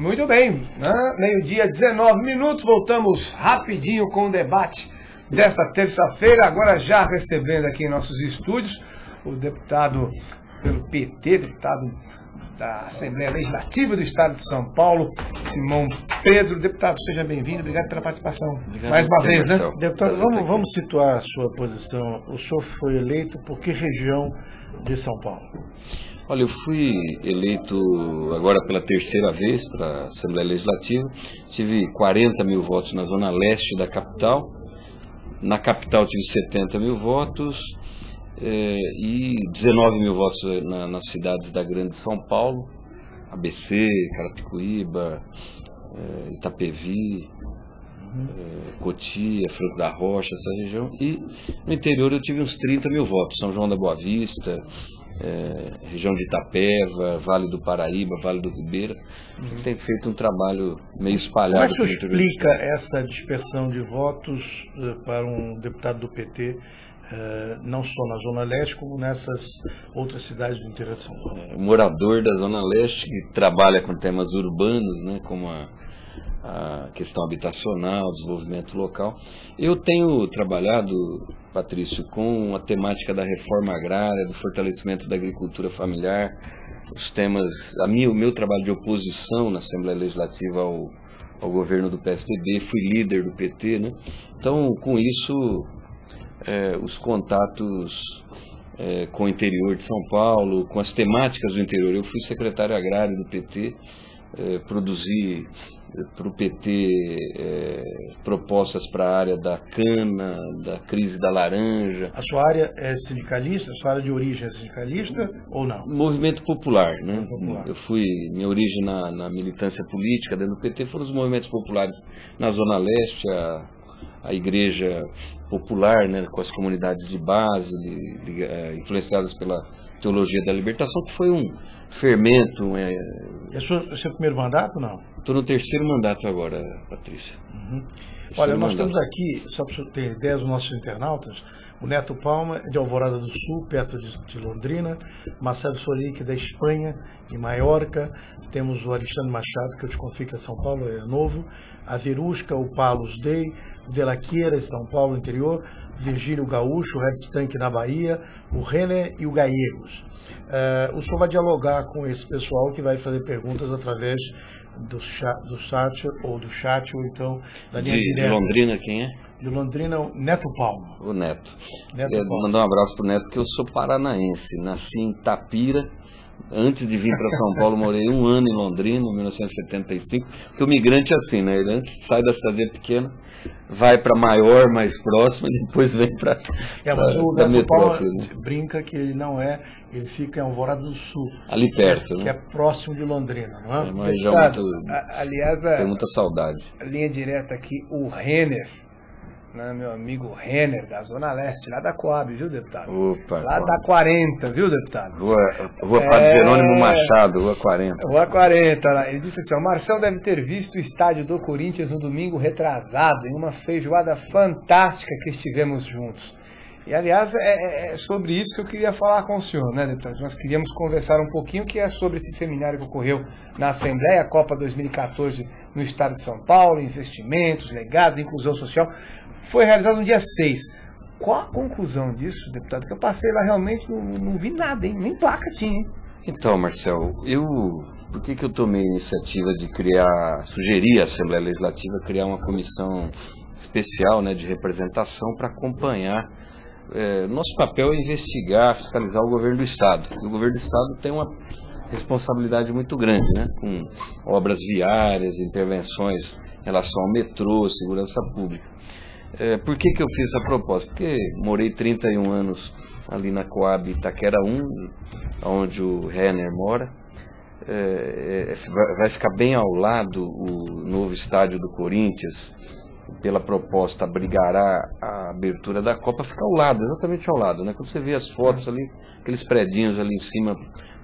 Muito bem, né? Meio-dia, 19 minutos, voltamos rapidinho com o debate desta terça-feira, agora já recebendo aqui em nossos estúdios o deputado pelo PT, deputado da Assembleia Legislativa do Estado de São Paulo, Simão Pedro. Deputado, seja bem-vindo, obrigado pela participação. Obrigado mais uma vez, Marcelo. né? Deputado, vamos situar a sua posição. O senhor foi eleito por que região de São Paulo? Olha, eu fui eleito agora pela terceira vez para a Assembleia Legislativa, tive 40 mil votos na zona leste da capital, na capital tive 70 mil votos e 19 mil votos nas cidades da Grande São Paulo, ABC, Carapicuíba, Itapevi, Cotia, Franco da Rocha, essa região, e no interior eu tive uns 30 mil votos, São João da Boa Vista, região de Itapeva, Vale do Paraíba, Vale do Ribeira. Tem feito um trabalho meio espalhado. Como é que o senhor explica essa dispersão de votos para um deputado do PT, não só na Zona Leste, como nessas outras cidades do interior de São Paulo? Morador da Zona Leste que trabalha com temas urbanos, né, como a questão habitacional, desenvolvimento local. Eu tenho trabalhado, Patrício, com a temática da reforma agrária, do fortalecimento da agricultura familiar, os temas, o meu trabalho de oposição na Assembleia Legislativa ao governo do PSDB, fui líder do PT, né? Então, com isso, os contatos com o interior de São Paulo, com as temáticas do interior, eu fui secretário agrário do PT, produzi para o PT propostas para a área da cana, da crise da laranja. A sua área é sindicalista? A sua área de origem é sindicalista ou não? Movimento popular, né? Popular. Minha origem na militância política dentro do PT foram os movimentos populares na Zona Leste, a igreja popular, né, com as comunidades de base, influenciadas pela teologia da libertação, que foi um fermento. É o seu primeiro mandato, não? Estou no terceiro mandato agora, Patrícia. Uhum. Olha, nós temos aqui, só para você ter ideia dos nossos internautas, o Neto Palma, de Alvorada do Sul, perto de Londrina, Marcelo Sorique, da Espanha, em Maiorca, temos o Alexandre Machado, que eu te confio que é São Paulo, é novo, a Verusca, o Palos Dei, o Delaqueira, em São Paulo, interior, Virgílio Gaúcho, o Red Stank na Bahia, o Renner e o Gallegos. O senhor vai dialogar com esse pessoal que vai fazer perguntas através do chat ou então da linha direta. De Londrina, quem é? De Londrina, o Neto Palma. O Neto. Palma. Mandar um abraço pro Neto, que eu sou paranaense, nasci em Tapira. Antes de vir para São Paulo, morei um ano em Londrina, em 1975, porque o migrante é assim, né? Ele antes sai da cidadezinha pequena, vai para maior, mais próxima, e depois vem para mas o Neto Palma brinca que ele não é, ele fica em Alvorada do Sul. Ali perto, que né? é próximo de Londrina, não é? Mas já Aliás, tem muita saudade. A linha direta aqui, o Renner, né, meu amigo Renner, da Zona Leste, lá da Coab, viu, deputado? Opa, lá da 40, viu, deputado? Rua Padre Jerônimo Machado, Rua 40. Rua 40, lá. Ele disse assim, o Marcelo deve ter visto o estádio do Corinthians no domingo retrasado, em uma feijoada fantástica que estivemos juntos. E, aliás, é sobre isso que eu queria falar com o senhor, né, deputado? Nós queríamos conversar um pouquinho, que é sobre esse seminário que ocorreu na Assembleia, a Copa 2014 no Estado de São Paulo, investimentos, legados, inclusão social. Foi realizado no dia 6. Qual a conclusão disso, deputado? Que eu passei lá, realmente não vi nada, hein? Nem placa tinha, hein? Então, Marcelo, por que eu tomei a iniciativa de sugerir à Assembleia Legislativa criar uma comissão especial, né, de representação para acompanhar. Nosso papel é investigar, fiscalizar o governo do Estado. O governo do Estado tem uma responsabilidade muito grande, né, com obras viárias, intervenções em relação ao metrô, segurança pública. Por que eu fiz essa proposta? Porque morei 31 anos ali na Coab Itaquera 1, onde o Renner mora. Vai ficar bem ao lado o novo estádio do Corinthians. Pela proposta, abrigará a abertura da Copa, fica ao lado, exatamente ao lado, né? Quando você vê as fotos ali, aqueles predinhos ali em cima,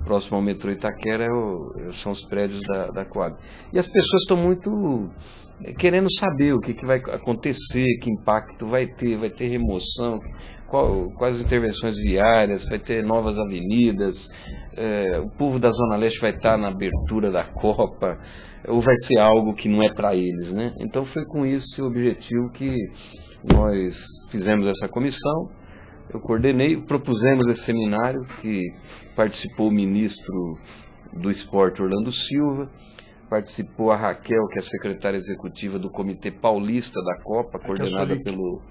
próximo ao metrô Itaquera, são os prédios da Coab. E as pessoas estão muito querendo saber o que vai acontecer, que impacto vai ter remoção, quais as intervenções viárias, vai ter novas avenidas, o povo da Zona Leste vai estar na abertura da Copa, ou vai ser algo que não é para eles, né? Então foi com esse objetivo que nós fizemos essa comissão, eu coordenei, propusemos esse seminário, que participou o ministro do Esporte, Orlando Silva, participou a Raquel, que é a secretária executiva do Comitê Paulista da Copa, coordenada pelo...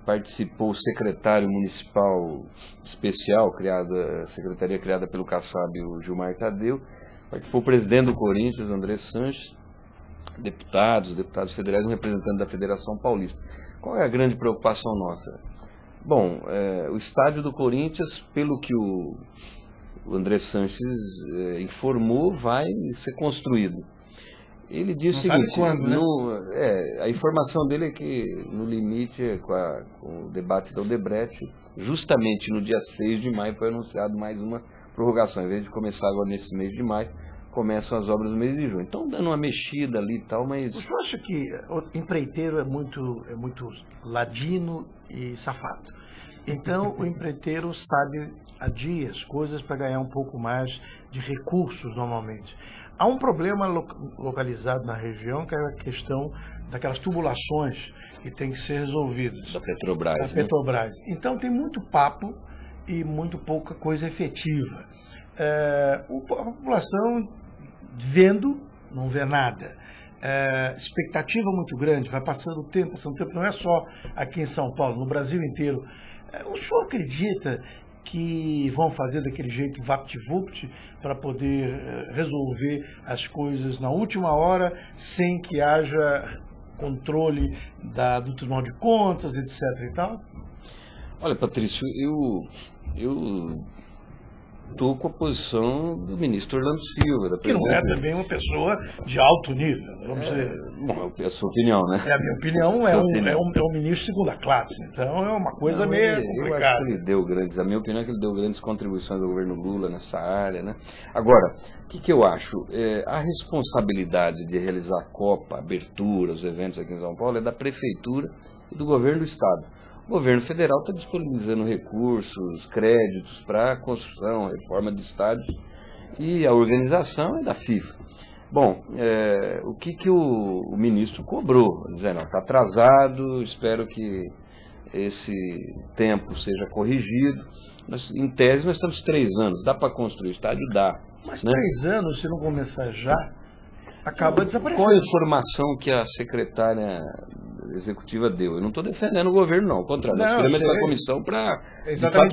participou o secretário municipal especial, secretaria criada pelo Kassab, o Gilmar Tadeu, participou o presidente do Corinthians, André Sanches, deputados federais, um representante da Federação Paulista. Qual é a grande preocupação nossa? Bom, o estádio do Corinthians, pelo que o André Sanches informou, vai ser construído. Ele disse o seguinte, quando, né? A informação dele é que no limite com o debate da Odebrecht, justamente no dia 6 de maio foi anunciado mais uma prorrogação. Em vez de começar agora nesse mês de maio, começam as obras no mês de junho. Então dando uma mexida ali e tal, mas... Você acha que o empreiteiro é muito ladino e safado? Então o empreiteiro sabe adiar as coisas para ganhar um pouco mais de recursos normalmente. Há um problema localizado na região, que é a questão daquelas tubulações que tem que ser resolvidas. Da Petrobras. Da Petrobras. Então tem muito papo e muito pouca coisa efetiva. A população vendo, não vê nada. Expectativa muito grande, vai passando o tempo, não é só aqui em São Paulo, no Brasil inteiro. O senhor acredita que vão fazer daquele jeito vapt-vupt para poder resolver as coisas na última hora, sem que haja controle do Tribunal de Contas, etc. e tal? Olha, Patrício, eu estou com a posição do ministro Orlando Silva. Que não é também uma pessoa de alto nível. Vamos dizer. Bom, é a sua opinião, né? A minha opinião é um ministro de segunda classe. Então é uma coisa meio complicada. Eu acho que ele deu a minha opinião é que ele deu grandes contribuições ao governo Lula nessa área, né? Agora, o que eu acho? A responsabilidade de realizar a Copa, a abertura, os eventos aqui em São Paulo é da Prefeitura e do Governo do Estado. O governo federal está disponibilizando recursos, créditos para construção, reforma de estádios, e a organização é da FIFA. Bom, o que o ministro cobrou? Dizendo, está atrasado, espero que esse tempo seja corrigido. Em tese, nós estamos 3 anos, dá para construir o estádio? Dá. Mas 3 anos, se não começar já, acaba desaparecendo. Qual a informação que a secretária executiva deu? Eu não estou defendendo o governo, não. Ao contrário, nós queremos essa comissão para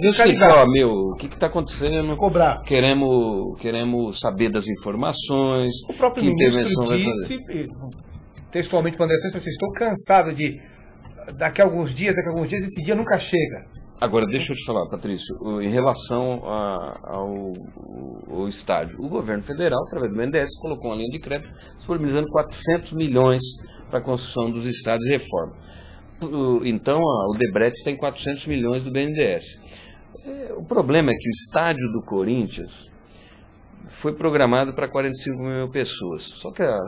fiscalizar. O que está acontecendo? Cobrar. Queremos saber das informações. O próprio ministro disse, textualmente, para o André Sanches, estou cansado de, daqui a alguns dias, esse dia nunca chega. Agora, deixa eu te falar, Patrício, em relação ao estádio, o governo federal, através do BNDES, colocou uma linha de crédito disponibilizando 400 milhões para a construção dos estádios e reforma. Então, o Odebrecht tem 400 milhões do BNDES. O problema é que o estádio do Corinthians foi programado para 45 mil pessoas, só que a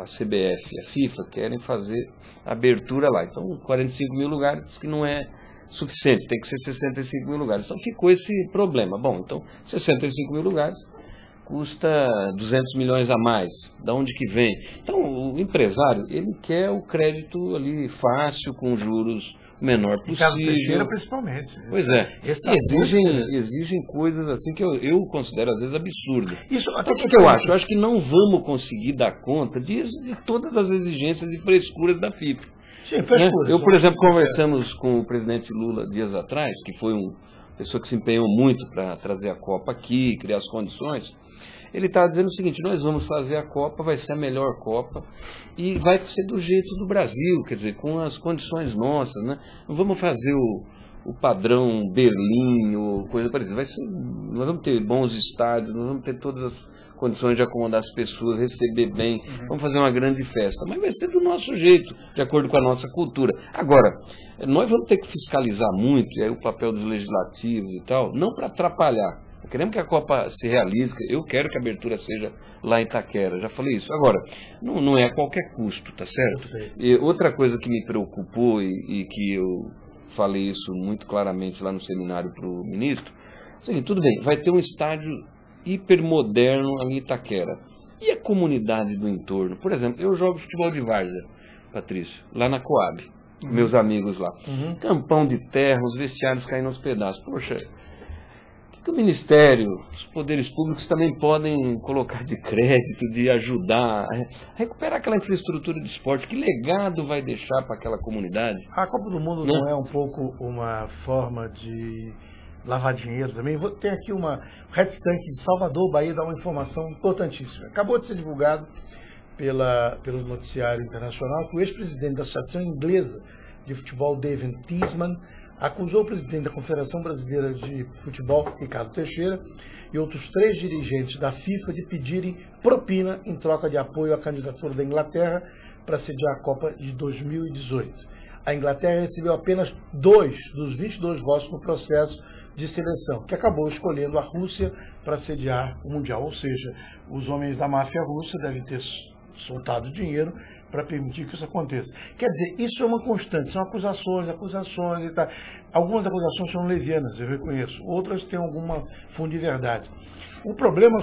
CBF e a FIFA querem fazer a abertura lá. Então, 45 mil lugares que não é suficiente, tem que ser 65 mil lugares. Então ficou esse problema. Bom, então 65 mil lugares custa 200 milhões a mais. Da onde que vem? Então o empresário, ele quer o crédito ali fácil, com juros menor possível. Teixeira, principalmente. Pois é. Exigem coisas assim que eu considero às vezes absurdas. Então, o que eu acho? Eu acho que não vamos conseguir dar conta de todas as exigências e frescuras da FIFA. Sim, frescuras. Eu, por exemplo, conversamos com o presidente Lula dias atrás, que foi uma pessoa que se empenhou muito para trazer a Copa aqui, criar as condições. Ele estava dizendo o seguinte: nós vamos fazer a Copa, vai ser a melhor Copa e vai ser do jeito do Brasil, quer dizer, com as condições nossas, né? Não vamos fazer o padrão Berlim ou coisa parecida. Nós vamos ter bons estádios, nós vamos ter todas as condições de acomodar as pessoas, receber bem, vamos fazer uma grande festa, mas vai ser do nosso jeito, de acordo com a nossa cultura. Agora, nós vamos ter que fiscalizar muito, e aí o papel dos legislativos e tal, não para atrapalhar, Queremos que a Copa se realize, eu quero que a abertura seja lá em Itaquera, já falei isso. Agora, não é a qualquer custo, tá certo? E outra coisa que me preocupou e que eu falei isso muito claramente lá no seminário para o ministro, assim, tudo bem, vai ter um estádio hipermoderno ali em Itaquera. E a comunidade do entorno? Por exemplo, eu jogo futebol de várzea, Patrício, lá na Coab, com meus amigos lá. Campão de terra, os vestiários caindo aos pedaços. Poxa, que o Ministério, os poderes públicos também podem colocar de crédito, de ajudar a recuperar aquela infraestrutura de esporte. Que legado vai deixar para aquela comunidade? A Copa do Mundo não é um pouco uma forma de lavar dinheiro também? Tem aqui uma Redstank de Salvador, Bahia, dá uma informação importantíssima. Acabou de ser divulgado pelo noticiário internacional que o ex-presidente da Associação Inglesa de Futebol, David Thiesman, acusou o presidente da Confederação Brasileira de Futebol, Ricardo Teixeira, e outros 3 dirigentes da FIFA de pedirem propina em troca de apoio à candidatura da Inglaterra para sediar a Copa de 2018. A Inglaterra recebeu apenas 2 dos 22 votos no processo de seleção, que acabou escolhendo a Rússia para sediar o Mundial. Ou seja, os homens da máfia russa devem ter soltado dinheiro para permitir que isso aconteça. Quer dizer, isso é uma constante, são acusações e tal. Algumas acusações são levianas, eu reconheço, outras têm alguma fundo de verdade. O problema, o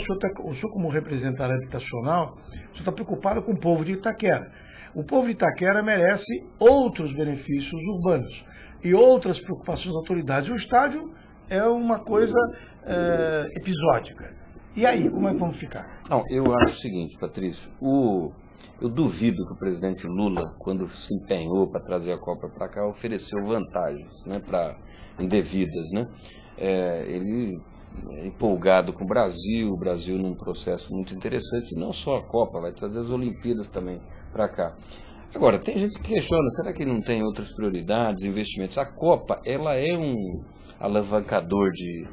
senhor como representante habitacional, o senhor está preocupado com o povo de Itaquera. O povo de Itaquera merece outros benefícios urbanos e outras preocupações das autoridades. O estádio é uma coisa episódica. E aí, como é que vamos ficar? Não, eu acho o seguinte, Patrício, eu duvido que o presidente Lula, quando se empenhou para trazer a Copa para cá, ofereceu vantagens, né, indevidas, né? Ele é empolgado com o Brasil num processo muito interessante, não só a Copa, vai trazer as Olimpíadas também para cá. Agora, tem gente que questiona, será que não tem outras prioridades, investimentos? A Copa, ela é um alavancador de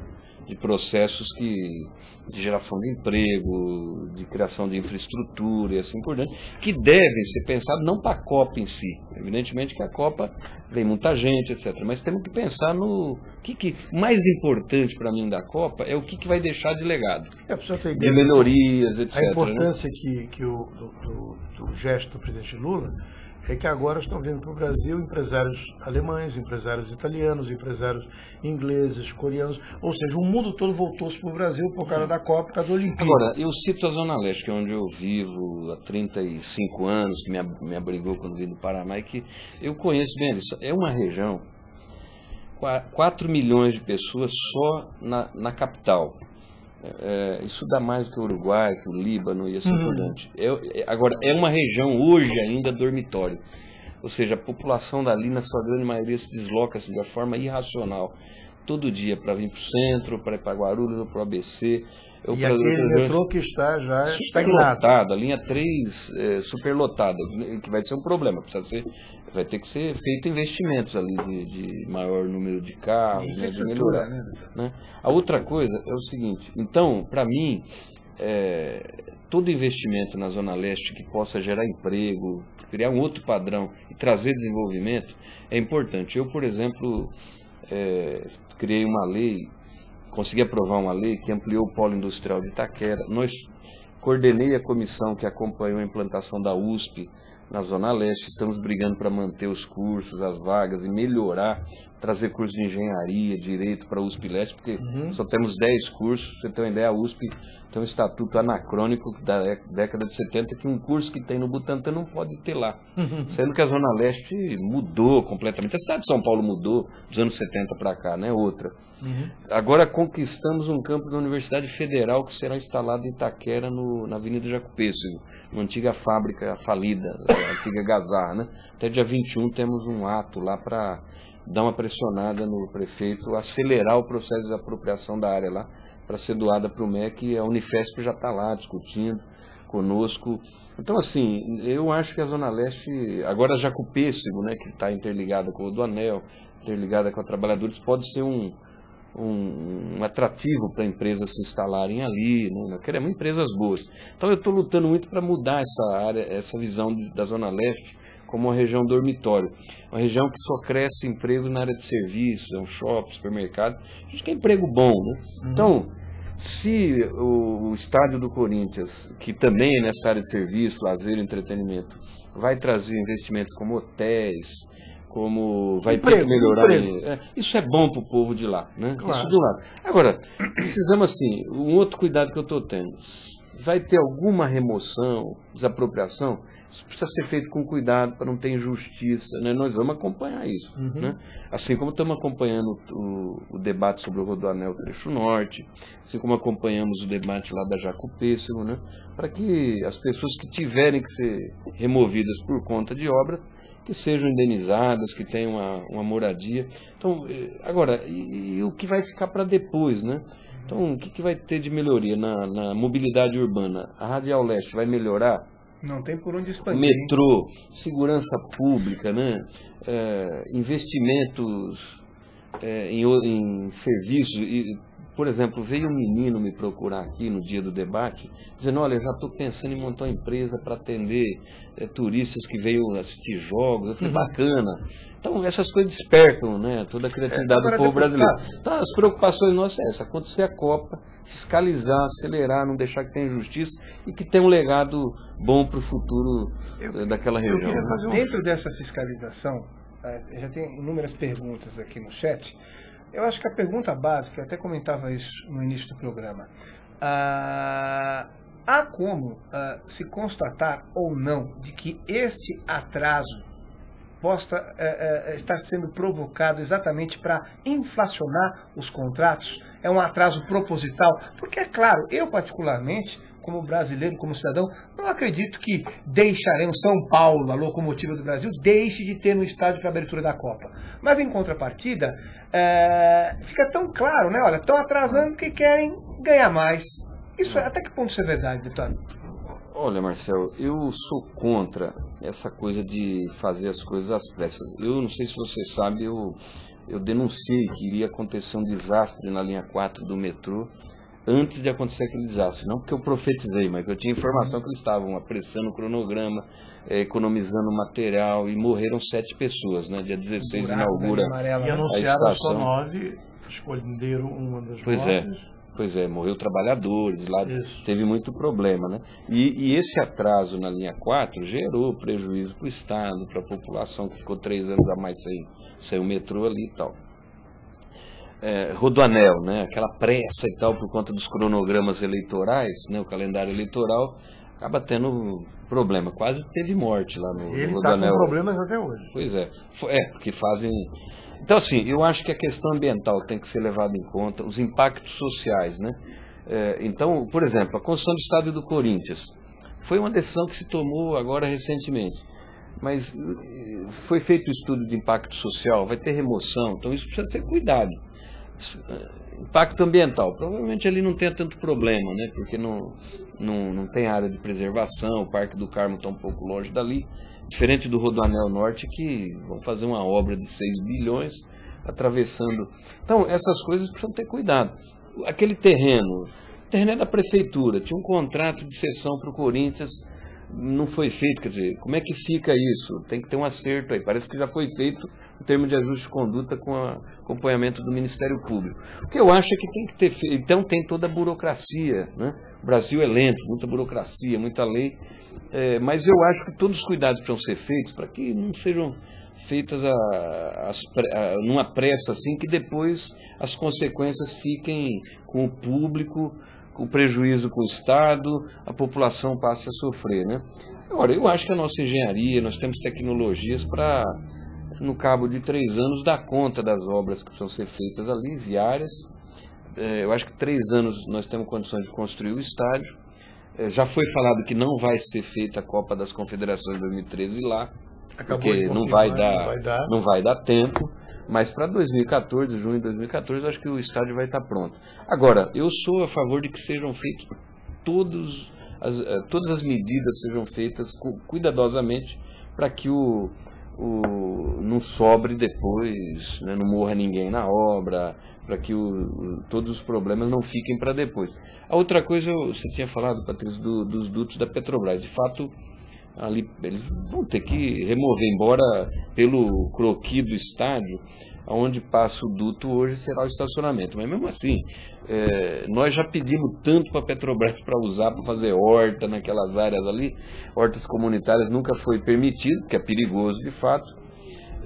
processos de geração de emprego, de criação de infraestrutura e assim por diante, que devem ser pensados não para a Copa em si. Evidentemente que a Copa vem muita gente, etc. Mas temos que pensar no que mais importante para mim da Copa é o que vai deixar de legado. Para você ter de ideia, melhorias, etc. A importância, né, do gesto do presidente Lula é que agora estão vindo para o Brasil empresários alemães, empresários italianos, empresários ingleses, coreanos, ou seja, o mundo todo voltou-se para o Brasil por causa da Copa, por causa da Olimpíada. Agora, eu cito a Zona Leste, que é onde eu vivo há 35 anos, que me abrigou quando vim do Paraná, e que eu conheço bem isso. É uma região, 4 milhões de pessoas só na capital. Isso dá mais que o Uruguai, que o Líbano e assim por diante. Agora, é uma região hoje ainda dormitório. Ou seja, a população dali, na sua grande maioria, se desloca de uma forma irracional. Todo dia para vir para o centro, para ir para Guarulhos ou para o ABC. E aquele metrô que está já superlotado, a linha 3 superlotada, que vai ser um problema. Vai ter que ser feito investimentos ali de maior número de carros, né, de melhorar. Né? A outra coisa é o seguinte, então, para mim, todo investimento na Zona Leste que possa gerar emprego, criar um outro padrão e trazer desenvolvimento é importante. Eu, por exemplo, criei uma lei, consegui aprovar uma lei que ampliou o polo industrial de Itaquera. Coordenei a comissão que acompanhou a implantação da USP na Zona Leste, estamos brigando para manter os cursos, as vagas e melhorar, trazer cursos de engenharia, direito para a USP Leste, porque só temos 10 cursos. Pra você ter uma ideia, a USP tem um estatuto anacrônico da década de 70 que um curso que tem no Butantã não pode ter lá, sendo que a Zona Leste mudou completamente. A cidade de São Paulo mudou dos anos 70 para cá, né? Outra. Agora conquistamos um campus da Universidade Federal que será instalado em Itaquera, na Avenida Jacopêssego, uma antiga fábrica falida, a antiga Gazar, né? Até dia 21 temos um ato lá para dar uma pressionada no prefeito, acelerar o processo de desapropriação da área lá, para ser doada para o MEC. A Unifesp já está lá discutindo conosco. Então, assim, eu acho que a Zona Leste, agora a Jacopêssego, né, que está interligada com o Rodoanel, interligada com a Trabalhadores, pode ser um atrativo para empresas se instalarem ali, né? Nós queremos empresas boas. Então eu estou lutando muito para mudar essa área, essa visão da Zona Leste como uma região dormitório, uma região que só cresce empregos na área de serviços, shopping, supermercado. A gente quer emprego bom, né? Então, Se o estádio do Corinthians, que também é nessa área de serviço, lazer e entretenimento, vai trazer investimentos como hotéis, como vai ter que melhorar. Isso é bom para o povo de lá, né? Claro. Isso do lado. Agora, precisamos assim, um outro cuidado que eu estou tendo. Vai ter alguma remoção, desapropriação? Isso precisa ser feito com cuidado para não ter injustiça, né? Nós vamos acompanhar isso, né? Assim como estamos acompanhando o debate sobre o Rodoanel Trecho Norte, assim como acompanhamos o debate lá da Jacopêssego, né? Para que as pessoas que tiverem que ser removidas por conta de obra, que sejam indenizadas, que tenham uma moradia. Então, agora, e o que vai ficar para depois, né? Então, o que vai ter de melhoria na mobilidade urbana? A Radial Leste vai melhorar? Não tem por onde expandir. Metrô, segurança pública, né? Investimentos em serviços. Por exemplo, veio um menino me procurar aqui no dia do debate, dizendo, olha, eu já estou pensando em montar uma empresa para atender turistas que veio assistir jogos. Eu falei, bacana. Então, essas coisas despertam, né, toda a criatividade do povo brasileiro. Então, as preocupações nossas é essa, acontecer a Copa, fiscalizar, acelerar, não deixar que tenha injustiça e que tenha um legado bom para o futuro daquela região. Dentro dessa fiscalização, já tem inúmeras perguntas aqui no chat. Eu acho que a pergunta básica, eu até comentava isso no início do programa, há como se constatar ou não de que este atraso possa estar sendo provocado exatamente para inflacionar os contratos? É um atraso proposital? Porque, é claro, eu particularmente, como brasileiro, como cidadão, não acredito que deixaremos São Paulo, a locomotiva do Brasil, deixe de ter no estádio para a abertura da Copa. Mas, em contrapartida, fica tão claro, né? Olha, estão atrasando porque querem ganhar mais. Isso até que ponto isso é verdade, deputado? Olha, Marcelo, eu sou contra essa coisa de fazer as coisas às pressas. Eu não sei se você sabe, eu denunciei que iria acontecer um desastre na linha 4 do metrô antes de acontecer aquele desastre. Não porque eu profetizei, mas que eu tinha informação que eles estavam apressando o cronograma, economizando material, e morreram 7 pessoas, né? Dia 16 inaugura e anunciaram só 9, escolheram uma das mortes. Pois é, morreu trabalhadores, lá teve muito problema, né? E esse atraso na linha 4 gerou prejuízo para o Estado, para a população, que ficou 3 anos a mais sem o metrô ali e tal. Rodoanel, né? Aquela pressa e tal por conta dos cronogramas eleitorais, né? O calendário eleitoral acaba tendo problema. Quase teve morte lá no Ele Rodoanel. Ele está com problemas até hoje. Pois é. Porque fazem... Então, assim, eu acho que a questão ambiental tem que ser levada em conta, os impactos sociais, né? Então, por exemplo, a construção do estádio do Corinthians foi uma decisão que se tomou agora recentemente, mas foi feito um estudo de impacto social, vai ter remoção, então isso precisa ser cuidado. Impacto ambiental, provavelmente ali não tenha tanto problema, né? Porque não tem área de preservação, o Parque do Carmo está um pouco longe dali. Diferente do Rodoanel Norte, que vão fazer uma obra de 6 bilhões atravessando. Então, essas coisas precisam ter cuidado. Aquele terreno é da prefeitura, tinha um contrato de cessão para o Corinthians, não foi feito, quer dizer, como é que fica isso? Tem que ter um acerto aí, parece que já foi feito o termo de ajuste de conduta com acompanhamento do Ministério Público. O que eu acho é que tem que ter feito, então tem toda a burocracia, né? O Brasil é lento, muita burocracia, muita lei, mas eu acho que todos os cuidados precisam ser feitos para que não sejam feitas numa pressa assim, que depois as consequências fiquem com o público, com prejuízo com o Estado, a população passe a sofrer, né? Agora, eu acho que a nossa engenharia, nós temos tecnologias para, no cabo de 3 anos, dar conta das obras que precisam ser feitas ali, viárias. Eu acho que 3 anos nós temos condições de construir o estádio. Já foi falado que não vai ser feita a Copa das Confederações 2013 lá, porque não vai dar tempo. Mas para 2014, junho de 2014, acho que o estádio vai estar pronto. Agora, eu sou a favor de que sejam feitos todas as medidas sejam feitas cuidadosamente para que não sobre depois, né, não morra ninguém na obra, para que todos os problemas não fiquem para depois. A outra coisa, você tinha falado, Patrícia, dos dutos da Petrobras. De fato, ali eles vão ter que remover, embora pelo croquis do estádio, onde passa o duto hoje será o estacionamento. Mas mesmo assim, nós já pedimos tanto para a Petrobras para usar, para fazer horta naquelas áreas ali, hortas comunitárias nunca foi permitido, porque é perigoso de fato.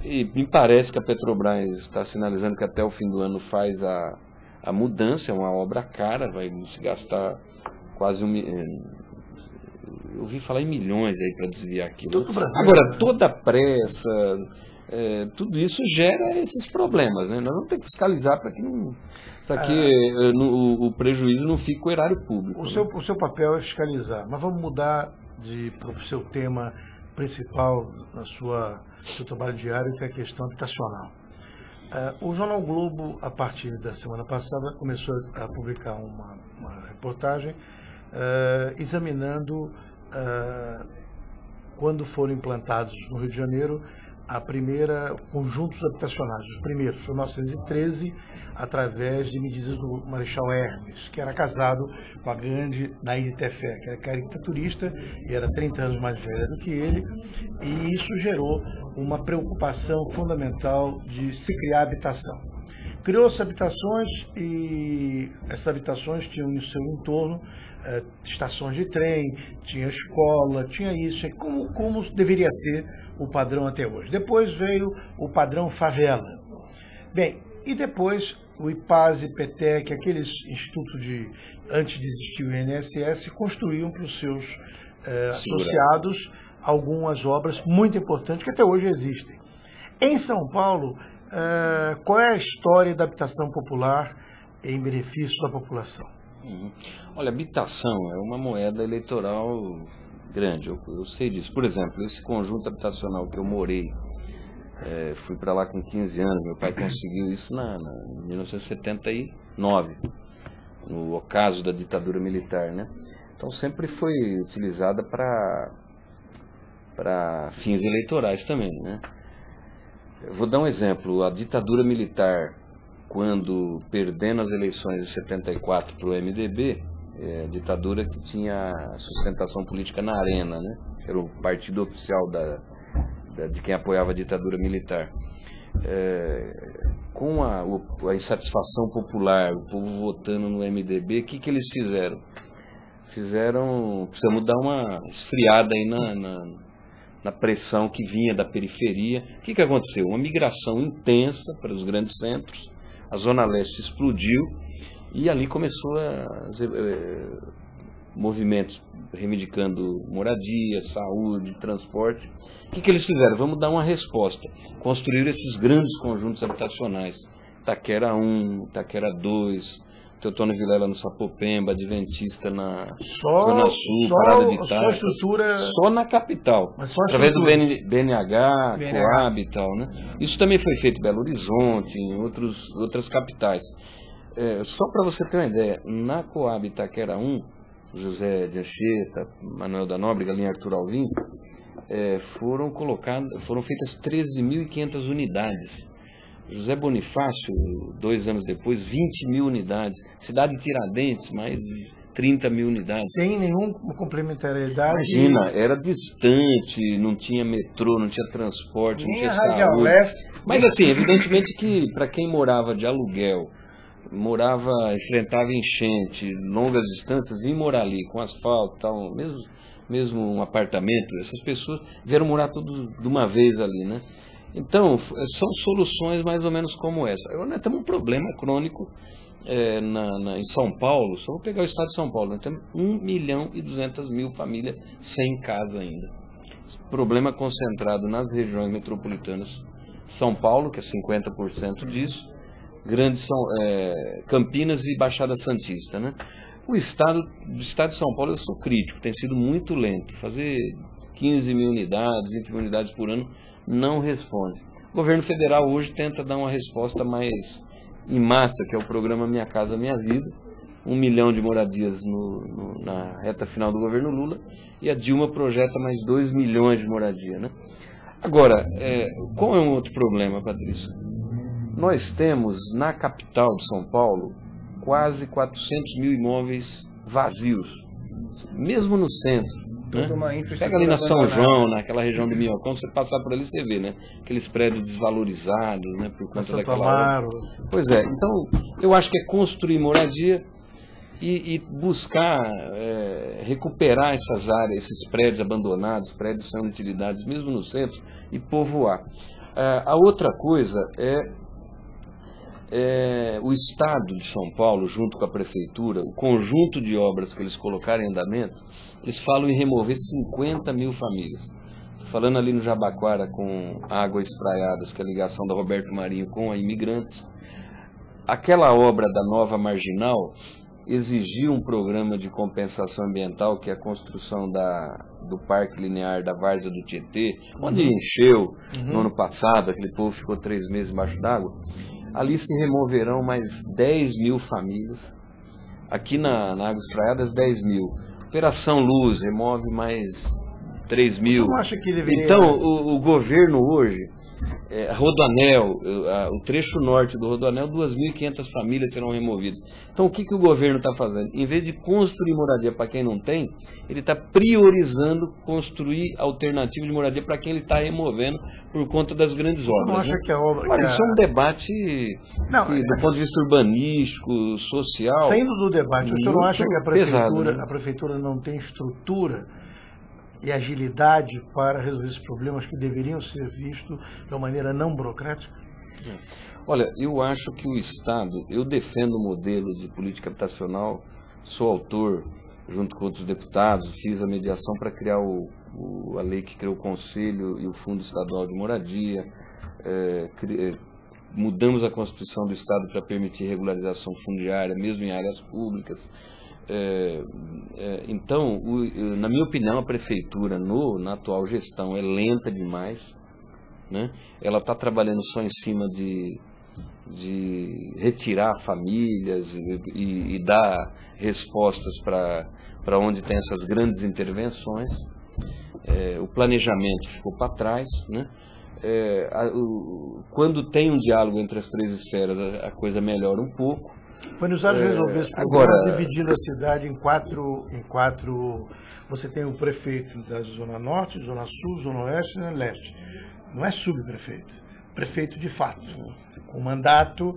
E me parece que a Petrobras está sinalizando que até o fim do ano faz a mudança, é uma obra cara, vai se gastar quase eu ouvi falar em milhões aí para desviar aquilo. Todo o Brasil. Agora, toda a pressa, tudo isso gera esses problemas, né? Nós vamos ter que fiscalizar para que o prejuízo não fique com o erário público. O seu papel é fiscalizar, mas vamos mudar para o seu tema principal no seu trabalho diário, que é a questão habitacional. O Jornal Globo, a partir da semana passada, começou a publicar uma reportagem examinando quando foram implantados no Rio de Janeiro conjuntos habitacionais. Os primeiros foi em 1913, através de medidas do Marechal Hermes, que era casado com a grande Naide Tefé, que era caricaturista e era 30 anos mais velha do que ele, e isso gerou uma preocupação fundamental de se criar habitação. Criou-se habitações e essas habitações tinham no seu entorno estações de trem, tinha escola, tinha isso, como deveria ser o padrão até hoje. Depois veio o padrão favela. Bem, e depois o IPASE, PETEC, aqueles institutos antes de existir o INSS, construíam para os seus associados algumas obras muito importantes que até hoje existem. Em São Paulo, qual é a história da habitação popular em benefício da população? Olha, habitação é uma moeda eleitoral grande, eu sei disso. Por exemplo, esse conjunto habitacional que eu morei, fui para lá com 15 anos, meu pai conseguiu isso em 1979, no ocaso da ditadura militar, né? Então sempre foi utilizada para fins eleitorais também, né? Eu vou dar um exemplo, a ditadura militar, quando perdendo as eleições de 74 para o MDB, a ditadura que tinha sustentação política na Arena, né? Era o partido oficial de quem apoiava a ditadura militar. Com a insatisfação popular, o povo votando no MDB, o que eles fizeram? Precisamos dar uma esfriada aí na pressão que vinha da periferia. O que aconteceu? Uma migração intensa para os grandes centros, a Zona Leste explodiu e ali começou movimentos reivindicando moradia, saúde, transporte. O que eles fizeram? Vamos dar uma resposta. Construíram esses grandes conjuntos habitacionais. Taquera 1, Taquera 2, Teotônio Vilela no Sapopemba, Adventista na Zona Sul, Parada de Itália. Só estrutura... Só na capital. Mas só através do BNH, Coab e tal, né? Isso também foi feito em Belo Horizonte, em outras capitais. Só para você ter uma ideia, na Coab Itaquera 1, José de Anchieta, Manuel da Nóbrega, linha Arthur Alvim, foram feitas 13.500 unidades. José Bonifácio, 2 anos depois, 20.000 unidades. Cidade de Tiradentes, mais 30.000 unidades. Sem nenhuma complementariedade. Imagina, era distante, não tinha metrô, não tinha transporte, não tinha saúde. Mas assim, evidentemente que para quem morava de aluguel, enfrentava enchente, longas distâncias, vinha morar ali com asfalto, tal, mesmo um apartamento, essas pessoas vieram morar todos de uma vez ali, né? Então, são soluções mais ou menos como essa. Agora, nós temos um problema crônico em São Paulo, só vou pegar o estado de São Paulo, nós temos 1.200.000 famílias sem casa ainda. Esse problema concentrado nas regiões metropolitanas. São Paulo, que é 50% disso, Campinas e Baixada Santista, né? Do estado de São Paulo eu sou crítico, tem sido muito lento. Fazer 15.000 unidades, 20.000 unidades por ano não responde. O governo federal hoje tenta dar uma resposta mais em massa, que é o programa Minha Casa Minha Vida, 1 milhão de moradias na reta final do governo Lula, e a Dilma projeta mais 2 milhões de moradia, né? Agora, qual é um outro problema, Patrício? Nós temos na capital de São Paulo quase 400.000 imóveis vazios, mesmo no centro. toda uma infraestrutura. Pega ali na São João, naquela região do Minhocão, você passar por ali, você vê, né? Aqueles prédios desvalorizados, né? Por conta daquela... Pois é, então eu acho que é construir moradia e buscar recuperar essas áreas, esses prédios abandonados, prédios sem utilidades, mesmo no centro, e povoar. A outra coisa o Estado de São Paulo, junto com a Prefeitura, o conjunto de obras que eles colocaram em andamento, eles falam em remover 50 mil famílias. Falando ali no Jabaquara com Águas Espraiadas, que é a ligação da Roberto Marinho com a Imigrantes, aquela obra da nova marginal exigiu um programa de compensação ambiental, que é a construção do Parque Linear da Várzea do Tietê, onde encheu no ano passado, aquele povo ficou 3 meses embaixo d'água. Ali se removerão mais 10 mil famílias. Aqui na Águas Espraiadas, 10 mil. Operação Luz remove mais 3 mil. Você não acha que deveria... Então, o governo hoje, Rodoanel, o trecho norte do Rodoanel, 2.500 famílias serão removidas. Então, o que o governo está fazendo? Em vez de construir moradia para quem não tem, ele está priorizando construir alternativa de moradia para quem ele está removendo por conta das grandes obras. Você não acha que a obra... Mas isso é um debate do ponto de vista urbanístico, social... Saindo do debate, você não acha que a pesado, né? a prefeitura não tem estrutura e agilidade para resolver esses problemas que deveriam ser vistos de uma maneira não burocrática? Olha, eu acho que o Estado, eu defendo o modelo de política habitacional, sou autor, junto com outros deputados, fiz a mediação para criar a lei que criou o Conselho e o Fundo Estadual de Moradia, mudamos a Constituição do Estado para permitir regularização fundiária, mesmo em áreas públicas. Então, na minha opinião, a Prefeitura, na atual gestão, é lenta demais, né? Ela está trabalhando só em cima de retirar famílias e dar respostas para onde tem essas grandes intervenções. O planejamento ficou para trás, né? Quando tem um diálogo entre as 3 esferas, a coisa melhora um pouco. Buenos Aires resolveu esse problema dividindo a cidade em quatro. Você tem o prefeito da Zona Norte, Zona Sul, Zona Oeste e Zona Leste. Não é subprefeito, prefeito de fato, com mandato,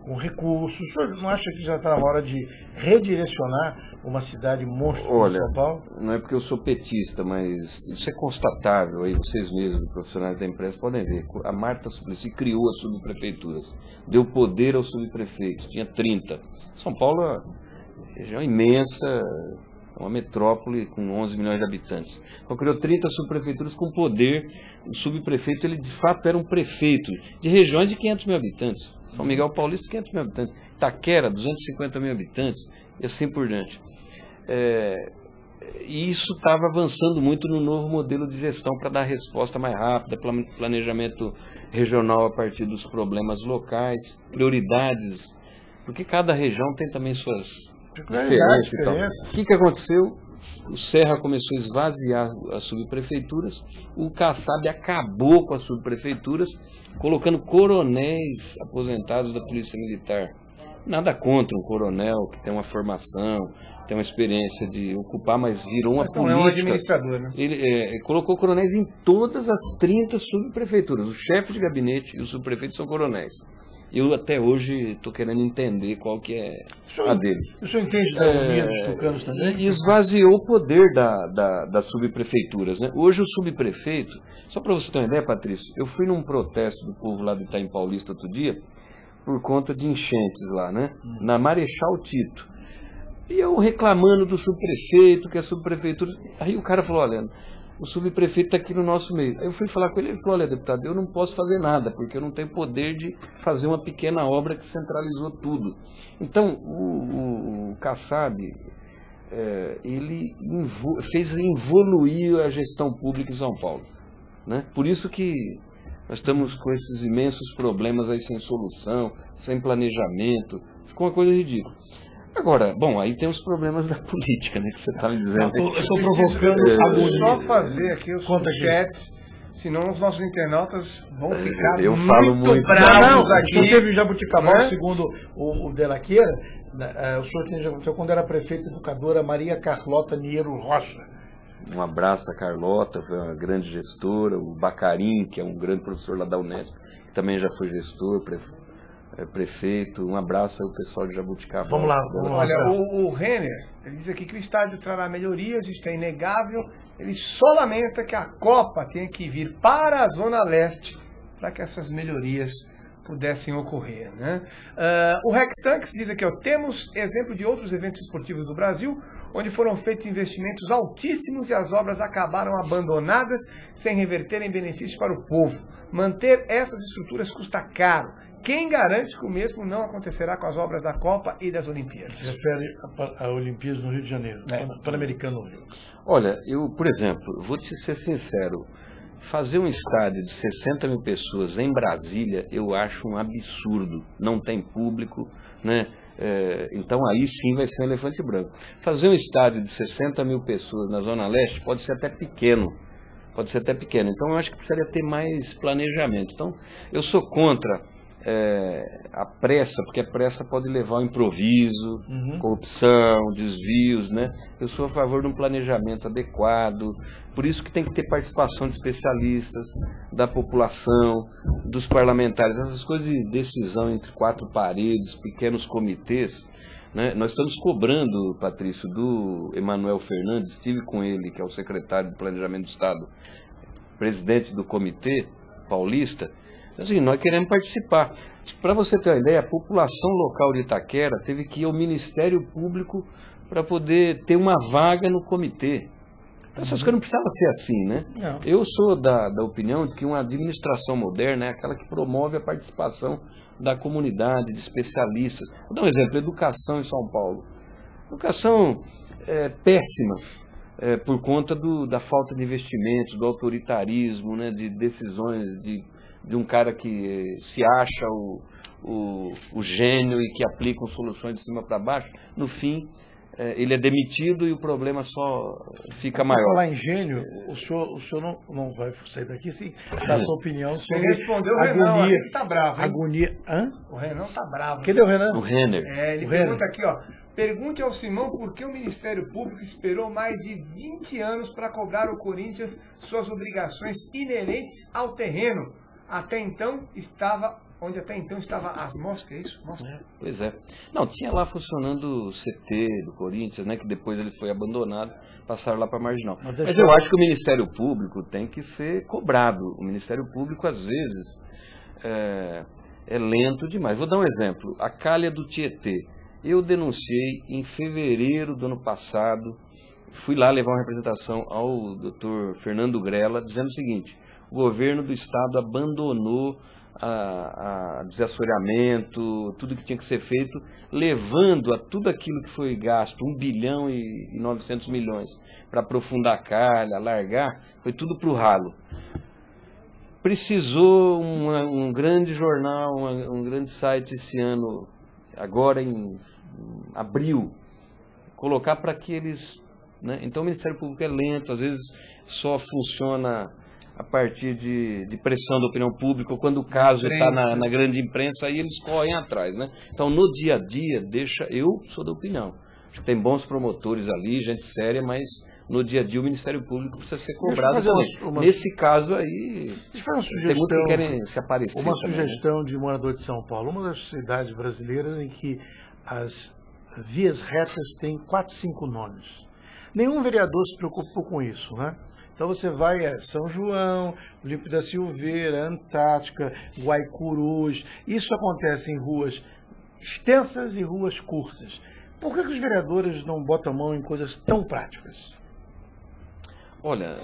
com recursos. O senhor não acha que já está na hora de redirecionar uma cidade monstro como São Paulo? Não é porque eu sou petista, mas isso é constatável, aí vocês mesmos, profissionais da imprensa, podem ver. A Marta Suplicy criou as subprefeituras, deu poder aos subprefeitos, tinha 30. São Paulo é uma região imensa, é uma metrópole com 11 milhões de habitantes. Então criou 30 subprefeituras com poder. O subprefeito, ele de fato era um prefeito de regiões de 500 mil habitantes. São Miguel Paulista, 500 mil habitantes. Itaquera, 250 mil habitantes. E assim por diante. E isso estava avançando muito no novo modelo de gestão para dar resposta mais rápida, planejamento regional a partir dos problemas locais, prioridades, porque cada região tem também suas diferenças e tal. O que aconteceu? O Serra começou a esvaziar as subprefeituras, o Kassab acabou com as subprefeituras, colocando coronéis aposentados da Polícia Militar. Nada contra um coronel que tem uma formação, tem uma experiência de ocupar, mas virou uma política. Não é um administrador, né? Ele colocou coronéis em todas as 30 subprefeituras. O chefe de gabinete e o subprefeito são coronéis. Eu até hoje estou querendo entender qual que é a dele. O senhor entende da União dos Tucanos também? E esvaziou o poder das subprefeituras, né? Hoje o subprefeito, só para você ter uma ideia, Patrício, eu fui num protesto do povo lá do Itaim Paulista outro dia, por conta de enchentes lá, né? Na Marechal Tito. E eu reclamando do subprefeito, que a subprefeitura... Aí o cara falou, olha, o subprefeito está aqui no nosso meio. Aí eu fui falar com ele, ele falou, olha, deputado, eu não posso fazer nada, porque eu não tenho poder de fazer uma pequena obra que centralizou tudo. Então, o Kassab, ele fez evoluir a gestão pública em São Paulo, né? Por isso que nós estamos com esses imensos problemas aí sem solução, sem planejamento, ficou uma coisa ridícula. Agora, bom, aí tem os problemas da política, né, que você está me dizendo. Eu estou provocando agonia. Só fazer aqui os superchats, senão os nossos internautas vão ficar falo muito bravos aqui. O senhor teve em Jabuticabal, segundo o Delaqueira, o senhor teve quando era prefeita educadora Maria Carlota Niero Rocha. Um abraço a Carlota, foi uma grande gestora, o Bacarim, que é um grande professor lá da Unesp, que também já foi gestor, prefeito. Um abraço ao pessoal de Jabuticaba. Vamos lá. Olha, o Renner, ele diz aqui que o estádio trará melhorias, isso é inegável. Ele só lamenta que a Copa tenha que vir para a Zona Leste para que essas melhorias pudessem ocorrer, né? O Rex Tanks diz aqui, ó, temos exemplo de outros eventos esportivos do Brasil, onde foram feitos investimentos altíssimos e as obras acabaram abandonadas sem reverterem benefícios para o povo. Manter essas estruturas custa caro. Quem garante que o mesmo não acontecerá com as obras da Copa e das Olimpíadas? Se refere a Olimpíadas no Rio de Janeiro, Pan-Americano no Rio. Olha, eu, por exemplo, vou te ser sincero, fazer um estádio de 60 mil pessoas em Brasília, eu acho um absurdo. Não tem público, né? Então aí sim vai ser um elefante branco. Fazer um estádio de 60 mil pessoas na Zona Leste pode ser até pequeno. Então eu acho que precisaria ter mais planejamento. Então eu sou contra a pressa, porque a pressa pode levar ao improviso, corrupção, desvios, né? Eu sou a favor de um planejamento adequado, por isso que tem que ter participação de especialistas, da população, dos parlamentares, essas coisas de decisão entre quatro paredes, pequenos comitês, né? Nós estamos cobrando, Patrício, do Emanuel Fernandes, estive com ele, que é o secretário de Planejamento do Estado, presidente do Comitê Paulista. Assim, nós queremos participar. Para você ter uma ideia, a população local de Itaquera teve que ir ao Ministério Público para poder ter uma vaga no comitê. Então, essas coisas não precisavam ser assim, né? Não. Eu sou da opinião de que uma administração moderna é aquela que promove a participação da comunidade, de especialistas. Vou dar um exemplo, educação em São Paulo. Educação péssima. Por conta da falta de investimentos, do autoritarismo, né, de decisões de um cara que se acha o gênio e que aplica soluções de cima para baixo. No fim, ele é demitido e o problema só fica maior. Para falar em gênio, o senhor não vai sair daqui sem dar sua opinião sobre Ele respondeu o Renan, agonia. ele tá bravo, hein? Agonia. Hã? O Renan tá bravo. Cadê o Renan? O Renner. Ele pergunta aqui, ó. Pergunte ao Simão por que o Ministério Público esperou mais de 20 anos para cobrar ao Corinthians suas obrigações inerentes ao terreno. Onde até então estava as moscas, é isso? Mosca. Pois é. Não, tinha lá funcionando o CT do Corinthians, né, que depois ele foi abandonado, passaram lá para Marginal. Mas eu acho que o Ministério Público tem que ser cobrado. O Ministério Público, às vezes, é lento demais. Vou dar um exemplo. A calha do Tietê. Eu denunciei em fevereiro do ano passado, fui lá levar uma representação ao Dr. Fernando Grella, dizendo o seguinte: o governo do estado abandonou a desassoreamento, tudo que tinha que ser feito, levando a tudo aquilo que foi gasto, 1 bilhão e 900 milhões, para aprofundar a calha, alargar, foi tudo para o ralo. Precisou um grande jornal, um grande site esse ano, agora em abril, colocar para que eles... né? Então o Ministério Público é lento, às vezes só funciona a partir de pressão da opinião pública, ou quando o caso está na grande imprensa, aí eles correm atrás, né? Então no dia a dia, eu sou da opinião, acho que tem bons promotores ali, gente séria, mas no dia a dia o Ministério Público precisa ser cobrado também. Nesse caso aí, tem muitos que querem se aparecer. Uma também, sugestão, né? de morador de São Paulo, uma das cidades brasileiras em que as vias retas têm 4, 5 nomes. Nenhum vereador se preocupou com isso, né? Então você vai a São João, Olímpio da Silveira, Antártica, Guaicurus. Isso acontece em ruas extensas e ruas curtas. Por que os vereadores não botam a mão em coisas tão práticas? Olha,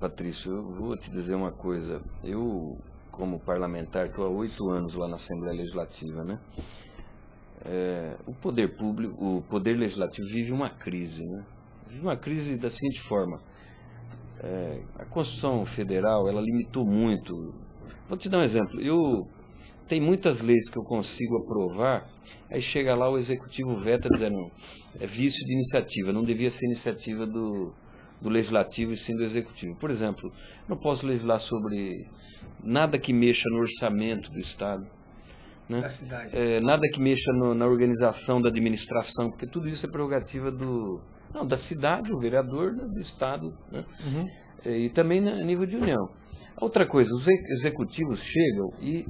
Patrício, eu vou te dizer uma coisa. Eu, como parlamentar, estou há 8 anos lá na Assembleia Legislativa, né? O poder público, o poder legislativo vive uma crise, né? Vive uma crise da seguinte forma: a Constituição Federal, ela limitou muito. Vou te dar um exemplo. Tem muitas leis que eu consigo aprovar, aí chega lá o Executivo veta dizendo é vício de iniciativa, não devia ser iniciativa do Legislativo e sim do Executivo. Por exemplo, não posso legislar sobre nada que mexa no orçamento do Estado, né? Da cidade. Nada que mexa na organização da administração, porque tudo isso é prerrogativa Não, da cidade, o vereador, né, do estado, né? E também a nível de união. Outra coisa, os executivos chegam e,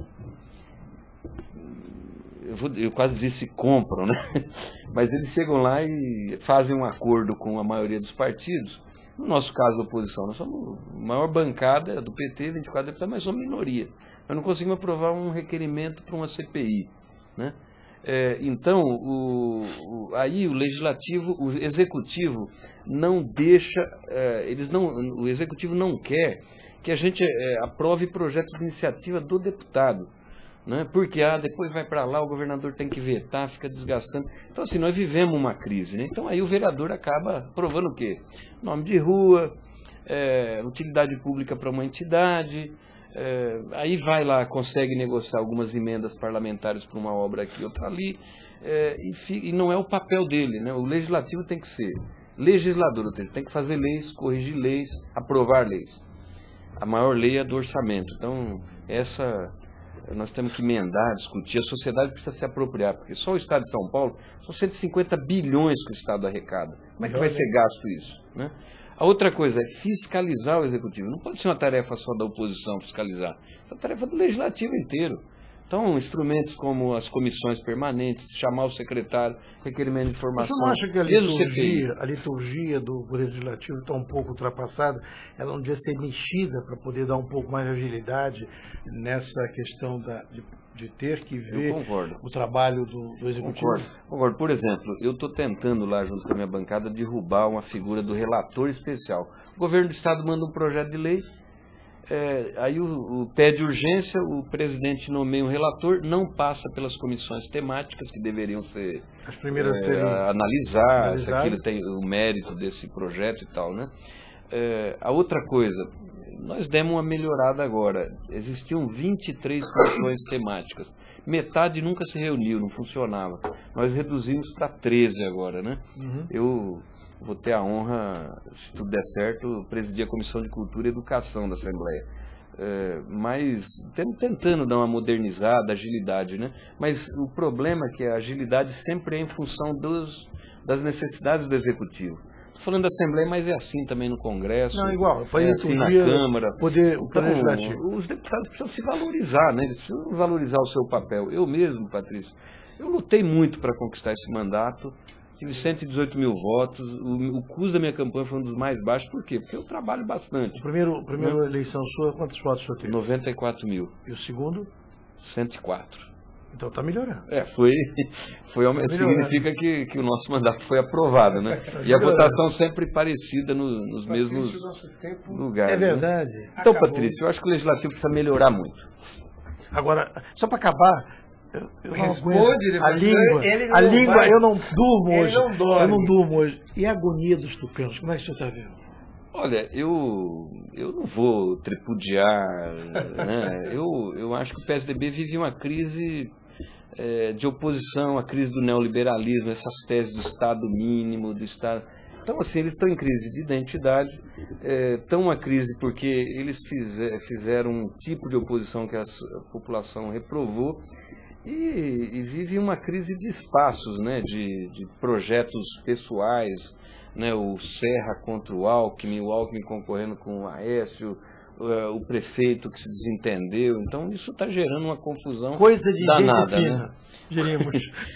eu quase disse compram, né? Mas eles chegam lá e fazem um acordo com a maioria dos partidos. No nosso caso, a oposição, nós somos a maior bancada do PT, 24 deputados, mas somos minoria. Nós não conseguimos aprovar um requerimento para uma CPI, né? Então, aí o legislativo, o executivo não deixa, o executivo não quer que a gente aprove projetos de iniciativa do deputado, né? Porque depois vai para lá, o governador tem que vetar, fica desgastando. Então, assim, nós vivemos uma crise, né? Então, aí o vereador acaba aprovando o quê? Nome de rua, utilidade pública para uma entidade. Aí vai lá, consegue negociar algumas emendas parlamentares para uma obra aqui, outra ali, e não é o papel dele, né? O legislativo tem que ser legislador, tem que fazer leis, corrigir leis, aprovar leis. A maior lei é a do orçamento. Então, nós temos que emendar, discutir, a sociedade precisa se apropriar, porque só o Estado de São Paulo, são 150 bilhões que o Estado arrecada. Como é que vai ser gasto isso, né? A outra coisa é fiscalizar o executivo. Não pode ser uma tarefa só da oposição fiscalizar. É uma tarefa do legislativo inteiro. Então, instrumentos como as comissões permanentes, chamar o secretário, requerimento de informação. Você não acha que a liturgia do Legislativo está um pouco ultrapassada? Ela não devia ser mexida para poder dar um pouco mais de agilidade nessa questão de ter que ver o trabalho do Executivo? Concordo. Por exemplo, eu estou tentando lá, junto com a minha bancada, derrubar uma figura do relator especial. O governo do Estado manda um projeto de lei, aí pede urgência, o presidente nomeia um relator, não passa pelas comissões temáticas que deveriam ser as primeiras analisar se aquilo tem o mérito desse projeto e tal, né? A outra coisa, nós demos uma melhorada agora. Existiam 23 comissões temáticas. Metade nunca se reuniu, não funcionava. Nós reduzimos para 13 agora, né? Eu vou ter a honra, se tudo der certo, presidir a Comissão de Cultura e Educação da Assembleia. Mas tentando dar uma modernizada, agilidade, né? Mas o problema é que a agilidade sempre é em função das necessidades do Executivo. Estou falando da Assembleia, mas é assim também no Congresso. Não, igual. Assim na Câmara. O poder legislativo. Os deputados precisam se valorizar, né? Eles precisam valorizar o seu papel. Eu mesmo, Patrício, eu lutei muito para conquistar esse mandato. Tive 118 mil votos. O custo da minha campanha foi um dos mais baixos. Por quê? Porque eu trabalho bastante. A primeira eleição sua, quantos votos o senhor teve? 94 mil. E o segundo? 104. Então está melhorando. Significa que o nosso mandato foi aprovado, né? E a votação sempre parecida nos mesmos lugares. É verdade. Né? Então, Patrício, eu acho que o Legislativo precisa melhorar muito. Agora, só para acabar, responde a língua, eu não durmo hoje. Eu não durmo hoje. E a agonia dos tucanos, como é que o senhor está vendo? Olha, eu não vou tripudiar, né? Eu acho que o PSDB vive uma crise de oposição, a crise do neoliberalismo, essas teses do Estado mínimo, do Estado... Então, assim, eles estão em crise de identidade, estão uma crise porque eles fizeram um tipo de oposição que a população reprovou e vive uma crise de espaços, né? De projetos pessoais, né, o Serra contra o Alckmin concorrendo com o Aécio, o prefeito que se desentendeu. Então isso está gerando uma confusão danada, né?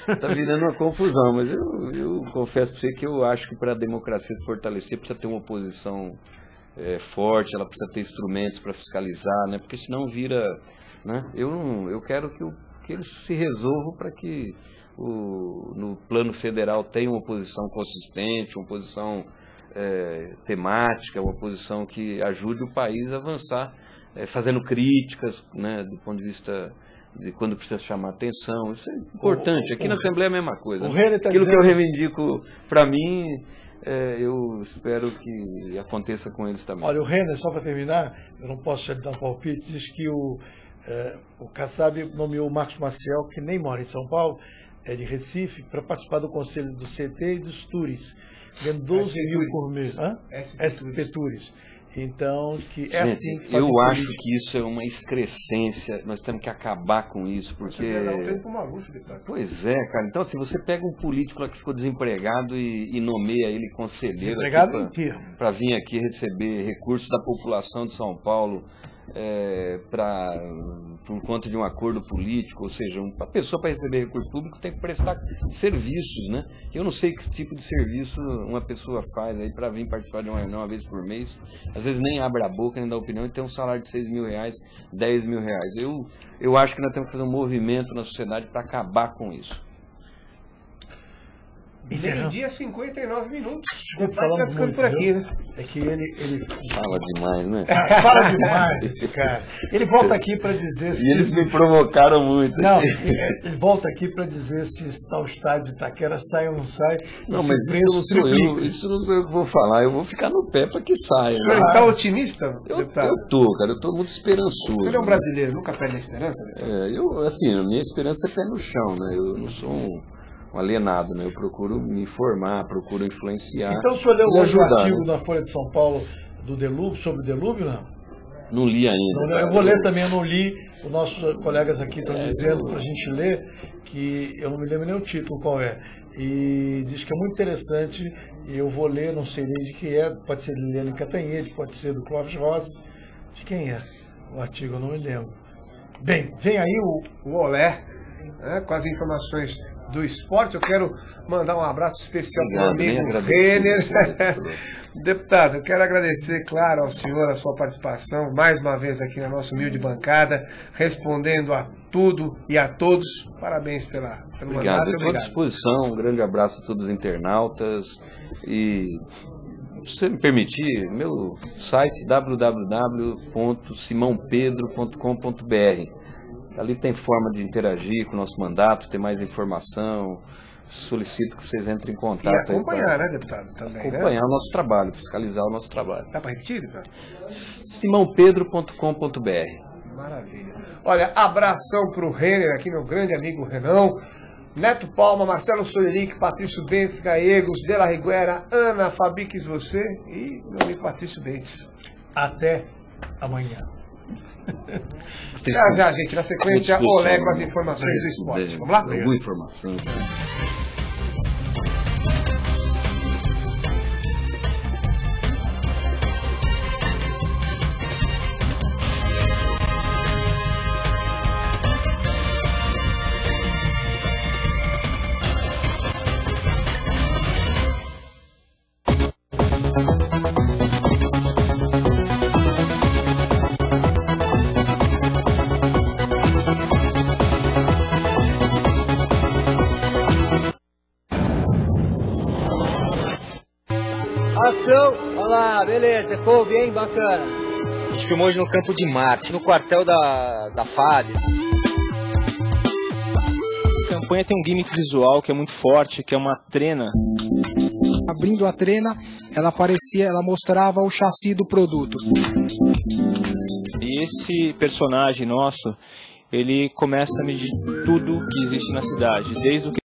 Está virando uma confusão, mas eu confesso para você que eu acho que para a democracia se fortalecer precisa ter uma oposição forte, ela precisa ter instrumentos para fiscalizar, né? Porque senão vira... Né? Eu quero que eles se resolvam para que no plano federal tenha uma oposição consistente, uma oposição temática, uma oposição que ajude o país a avançar, fazendo críticas, né, do ponto de vista de quando precisa chamar atenção. Isso é importante. Aqui na Assembleia é a mesma coisa. Aquilo que eu reivindico para mim, eu espero que aconteça com eles também. Olha, o Renner, só para terminar, eu não posso te dar um palpite, diz que o Kassab nomeou o Marcos Maciel, que nem mora em São Paulo, é de Recife, para participar do conselho do CT e dos Turis, ganhando 12 mil por mês. SP Turis. Então, que é Gente, assim que eu política. acho que isso é uma excrescência, nós temos que acabar com isso, porque... Pois é, cara, então se você pega um político lá que ficou desempregado e nomeia ele conselheiro para vir aqui receber recursos da população de São Paulo por conta de um acordo político, ou seja, uma pessoa para receber recurso público tem que prestar serviços, né? Eu não sei que tipo de serviço uma pessoa faz aí para vir participar de uma reunião uma vez por mês, às vezes nem abre a boca, nem dá opinião e tem um salário de 6 mil reais, 10 mil reais. Eu acho que nós temos que fazer um movimento na sociedade para acabar com isso. Meio-dia, 59 minutos. Desculpa, falando muito, por aqui, né? É que ele fala demais, né? Fala demais esse cara. Ele volta aqui para dizer se... E eles me provocaram muito. Não, ele volta aqui para dizer se o estádio de Itaquera sai ou não sai. Não, mas isso não sou eu que vou falar. Eu vou ficar no pé para que saia. Você está otimista, deputado? Eu tô, cara. Eu tô muito esperançoso. Você é um brasileiro, nunca perde a esperança, deputado? A minha esperança é pé no chão, né? Eu não sou um alienado, né? Eu procuro me informar, procuro influenciar. Então o senhor leu hoje o artigo, né? na Folha de São Paulo do Delúvio, sobre o Delúvio, não? Não li ainda. Não, eu vou ler também, eu não li. Os nossos colegas aqui estão dizendo para a gente ler, que eu não me lembro nem o título qual é. E diz que é muito interessante, e eu vou ler, não sei nem de quem é, pode ser de Liliane Cantanhede, pode ser do Clóvis Rossi. De quem é o artigo, eu não me lembro. Bem, vem aí o Olé, com as informações do esporte. Eu quero mandar um abraço especial para o amigo Renner. Deputado, eu quero agradecer, claro, ao senhor a sua participação, mais uma vez aqui na nossa humilde bancada, respondendo a tudo e a todos. Parabéns pelo mandato. Eu estou à disposição. Um grande abraço a todos os internautas. E, se você me permitir, meu site www.simãopedro.com.br. Ali tem forma de interagir com o nosso mandato, ter mais informação. Solicito que vocês entrem em contato. E acompanhar, né, deputado? Também, acompanhar o nosso trabalho, fiscalizar o nosso trabalho. Dá para repetir, deputado? simãopedro.com.br. Maravilha. Olha, abração para o Renner aqui, meu grande amigo Renão. Neto Palma, Marcelo Soleric, Patrício Bentes, Gallegos, Dela Riguera, Ana Fabiques, você e meu amigo Patrício Bentes. Até amanhã. Já, gente, na sequência, Olé com as informações do esporte. Vamos lá? Alguma informação. Olha lá, beleza, coube, hein? Bacana. A gente filmou hoje no Campo de Marte, no quartel da FAB. A campanha tem um gimmick visual que é muito forte, que é uma trena. Abrindo a trena, ela mostrava o chassi do produto. E esse personagem nosso, ele começa a medir tudo que existe na cidade, desde o que